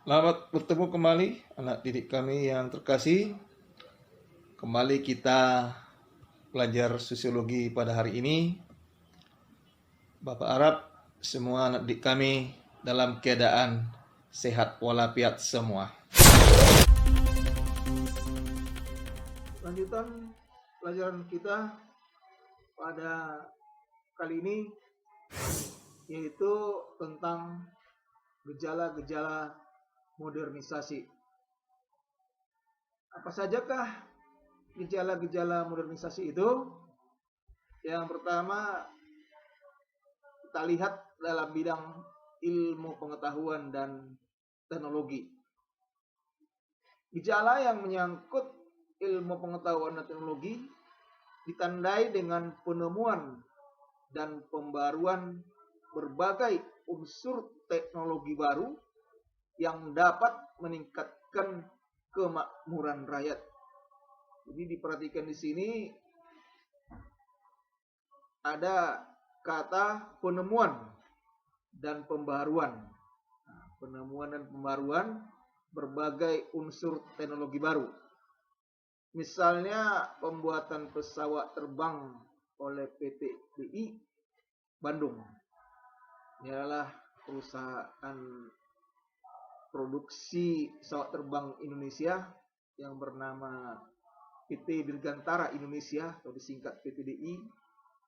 Selamat bertemu kembali anak didik kami yang terkasih. Kembali kita belajar sosiologi pada hari ini. Bapak harap semua anak didik kami dalam keadaan sehat walafiat semua. Lanjutan pelajaran kita pada kali ini yaitu tentang gejala-gejala modernisasi. Apa sajakah gejala-gejala modernisasi itu? Yang pertama, kita lihat dalam bidang ilmu pengetahuan dan teknologi. Gejala yang menyangkut ilmu pengetahuan dan teknologi ditandai dengan penemuan dan pembaruan berbagai unsur teknologi baru yang dapat meningkatkan kemakmuran rakyat. Jadi diperhatikan di sini ada kata penemuan dan pembaruan. Penemuan dan pembaruan berbagai unsur teknologi baru. Misalnya pembuatan pesawat terbang oleh PT DI Bandung. Ini adalah perusahaan produksi pesawat terbang Indonesia yang bernama PT Dirgantara Indonesia atau disingkat PT DI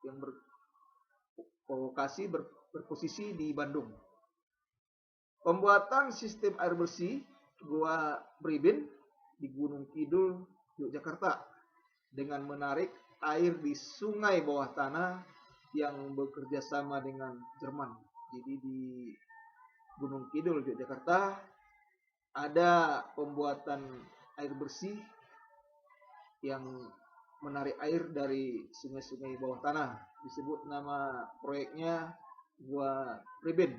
yang berposisi di Bandung. Pembuatan sistem air bersih Gua Bribin di Gunung Kidul, Yogyakarta dengan menarik air di sungai bawah tanah yang bekerja sama dengan Jerman. Jadi di Gunung Kidul, Yogyakarta ada pembuatan air bersih yang menarik air dari sungai-sungai bawah tanah. Disebut nama proyeknya Gua Bribin.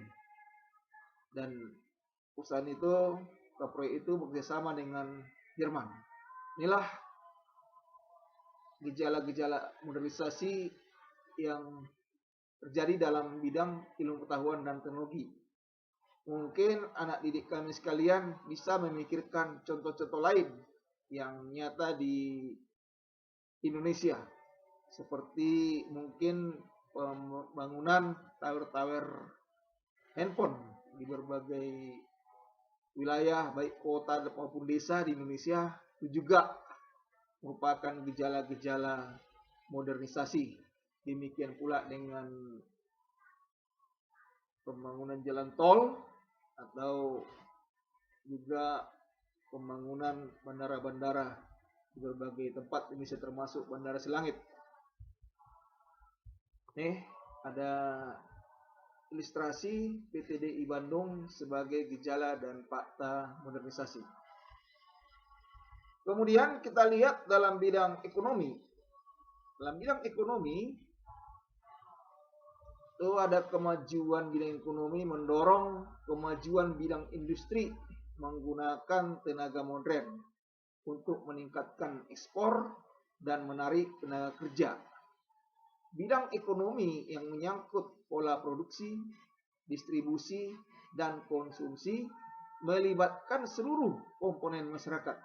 Dan perusahaan itu, proyek itu bekerjasama dengan Jerman. Inilah gejala-gejala modernisasi yang terjadi dalam bidang ilmu pengetahuan dan teknologi. Mungkin anak didik kami sekalian bisa memikirkan contoh-contoh lain yang nyata di Indonesia, seperti mungkin pembangunan tower-tower handphone di berbagai wilayah, baik kota maupun desa di Indonesia, itu juga merupakan gejala-gejala modernisasi. Demikian pula dengan pembangunan jalan tol atau juga pembangunan bandara-bandara di berbagai tempat Indonesia termasuk Bandara Silangit. Nih ada ilustrasi PT DI Bandung sebagai gejala dan fakta modernisasi. Kemudian kita lihat dalam bidang ekonomi. Dalam bidang ekonomi itu ada kemajuan bidang ekonomi mendorong kemajuan bidang industri menggunakan tenaga modern untuk meningkatkan ekspor dan menarik tenaga kerja. Bidang ekonomi yang menyangkut pola produksi, distribusi, dan konsumsi melibatkan seluruh komponen masyarakat.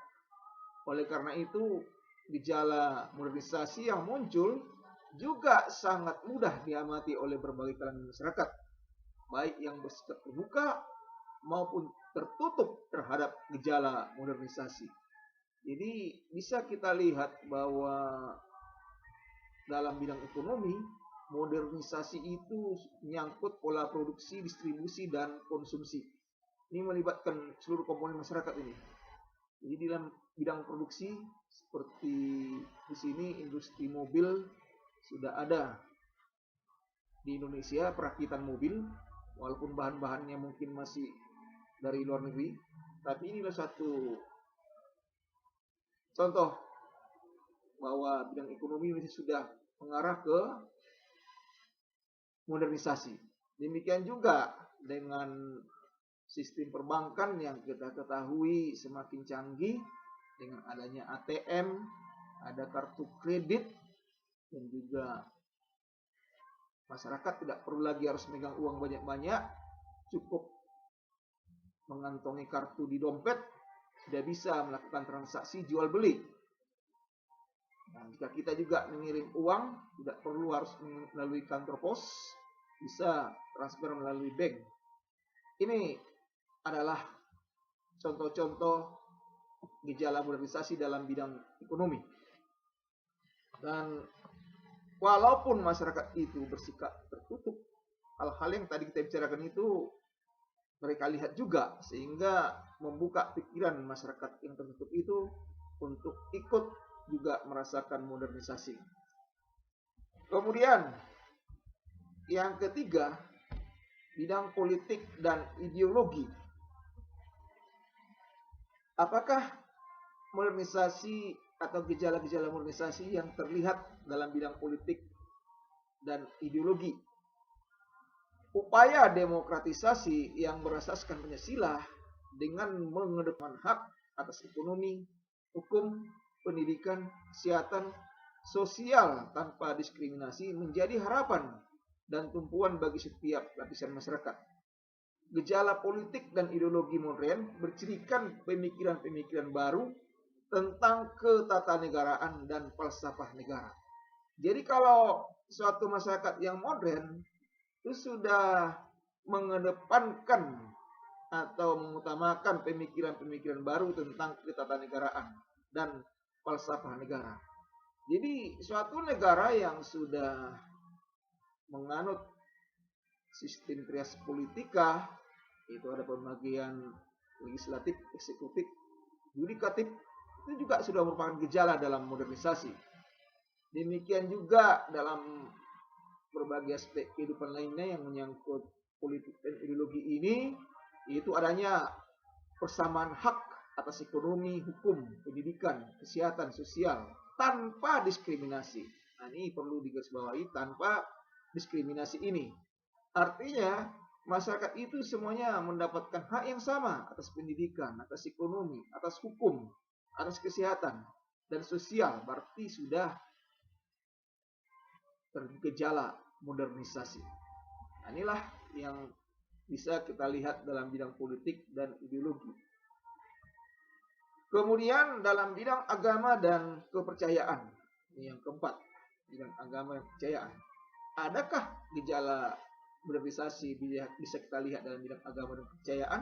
Oleh karena itu, gejala modernisasi yang muncul juga sangat mudah diamati oleh berbagai kalangan masyarakat, baik yang bersifat terbuka maupun tertutup terhadap gejala modernisasi. Jadi bisa kita lihat bahwa dalam bidang ekonomi, modernisasi itu menyangkut pola produksi, distribusi, dan konsumsi. Ini melibatkan seluruh komponen masyarakat ini. Jadi dalam bidang produksi, seperti di sini industri mobil sudah ada di Indonesia, perakitan mobil, walaupun bahan-bahannya mungkin masih dari luar negeri, tapi inilah satu contoh bahwa bidang ekonomi Indonesia sudah mengarah ke modernisasi. Demikian juga dengan sistem perbankan yang kita ketahui semakin canggih dengan adanya ATM, ada kartu kredit, dan juga masyarakat tidak perlu lagi harus megang uang banyak-banyak, cukup mengantongi kartu di dompet, sudah bisa melakukan transaksi jual beli. Nah, jika kita juga mengirim uang, tidak perlu harus melalui kantor pos, bisa transfer melalui bank. Ini adalah contoh-contoh gejala modernisasi dalam bidang ekonomi. Dan walaupun masyarakat itu bersikap tertutup, hal-hal yang tadi kita bicarakan itu mereka lihat juga, sehingga membuka pikiran masyarakat yang tertutup itu untuk ikut juga merasakan modernisasi. Kemudian yang ketiga, bidang politik dan ideologi. Apakah modernisasi atau gejala-gejala modernisasi yang terlihat dalam bidang politik dan ideologi? Upaya demokratisasi yang berasaskan Pancasila dengan mengedepankan hak atas ekonomi, hukum, pendidikan, kesehatan, sosial tanpa diskriminasi menjadi harapan dan tumpuan bagi setiap lapisan masyarakat. Gejala politik dan ideologi modern bercirikan pemikiran-pemikiran baru tentang ketatanegaraan dan falsafah negara. Jadi kalau suatu masyarakat yang modern itu sudah mengedepankan atau mengutamakan pemikiran-pemikiran baru tentang ketatanegaraan dan falsafah negara. Jadi suatu negara yang sudah menganut sistem trias politika, itu ada pembagian legislatif, eksekutif, yudikatif, itu juga sudah merupakan gejala dalam modernisasi. Demikian juga dalam berbagai aspek kehidupan lainnya yang menyangkut politik dan ideologi ini, yaitu adanya persamaan hak atas ekonomi, hukum, pendidikan, kesehatan, sosial tanpa diskriminasi. Nah, ini perlu digarisbawahi, tanpa diskriminasi ini. Artinya masyarakat itu semuanya mendapatkan hak yang sama atas pendidikan, atas ekonomi, atas hukum, atas kesehatan dan sosial. Berarti sudah tergejala modernisasi. Nah, inilah yang bisa kita lihat dalam bidang politik dan ideologi. Kemudian dalam bidang agama dan kepercayaan, ini yang keempat, bidang agama dan kepercayaan. Adakah gejala modernisasi bisa kita lihat dalam bidang agama dan kepercayaan?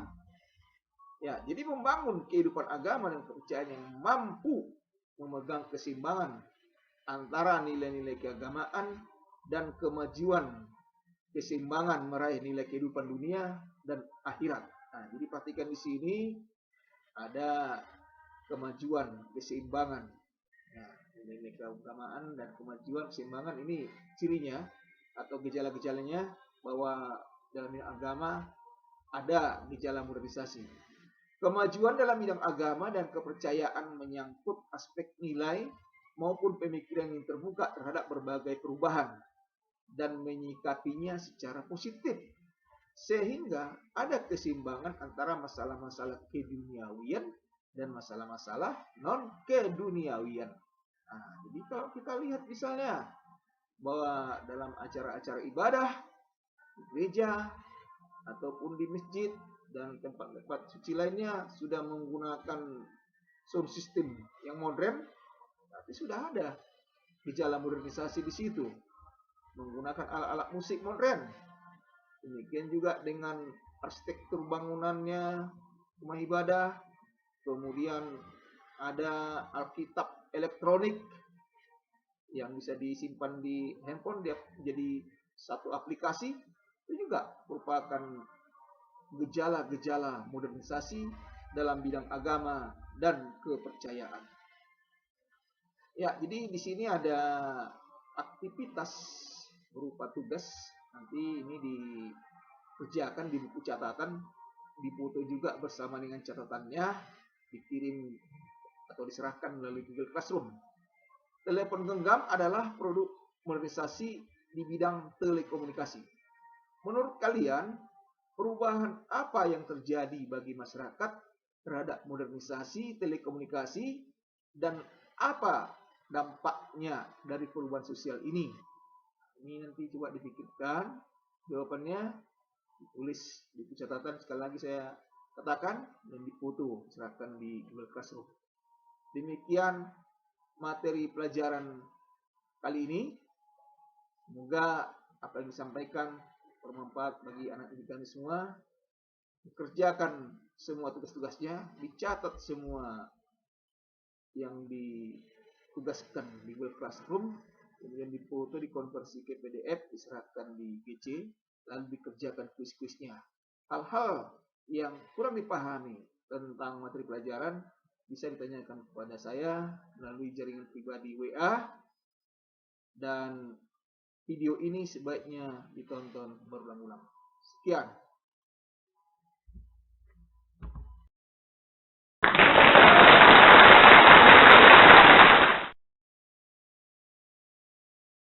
Ya, jadi membangun kehidupan agama dan kepercayaan yang mampu memegang keseimbangan antara nilai-nilai keagamaan dan kemajuan, keseimbangan meraih nilai kehidupan dunia dan akhirat. Nah, jadi perhatikan di sini ada kemajuan, keseimbangan. Nah, nilai keagamaan dan kemajuan, keseimbangan ini cirinya atau gejala-gejalanya bahwa dalam bidang agama ada gejala modernisasi. Kemajuan dalam bidang agama dan kepercayaan menyangkut aspek nilai maupun pemikiran yang terbuka terhadap berbagai perubahan dan menyikapinya secara positif, sehingga ada keseimbangan antara masalah-masalah keduniawian dan masalah-masalah non-keduniawian. Nah, jadi kalau kita lihat misalnya bahwa dalam acara-acara ibadah di gereja ataupun di masjid dan tempat-tempat suci lainnya sudah menggunakan sound system yang modern, tapi sudah ada gejala modernisasi di situ, menggunakan alat-alat musik modern. Demikian juga dengan arsitektur bangunannya, rumah ibadah. Kemudian ada Alkitab elektronik yang bisa disimpan di handphone, dia jadi satu aplikasi. Itu juga merupakan gejala-gejala modernisasi dalam bidang agama dan kepercayaan. Ya, jadi di sini ada aktivitas berupa tugas. Nanti ini dikerjakan di buku catatan, difoto juga bersama dengan catatannya, dikirim atau diserahkan melalui Google Classroom. Telepon genggam adalah produk modernisasi di bidang telekomunikasi. Menurut kalian, perubahan apa yang terjadi bagi masyarakat terhadap modernisasi telekomunikasi dan apa dampaknya dari perubahan sosial ini? Ini nanti coba dipikirkan jawabannya, ditulis di catatan. Sekali lagi saya katakan dan difoto, serahkan di Google Classroom. Demikian materi pelajaran kali ini. Semoga apa yang disampaikan bermanfaat bagi anak didik kami semua. Kerjakan semua tugas-tugasnya, dicatat semua yang ditugaskan di Google Classroom, kemudian difoto, dikonversi ke PDF, diserahkan di GC, lalu dikerjakan kuis-kuisnya. Hal-hal yang kurang dipahami tentang materi pelajaran bisa ditanyakan kepada saya melalui jaringan pribadi WA, dan video ini sebaiknya ditonton berulang-ulang. Sekian.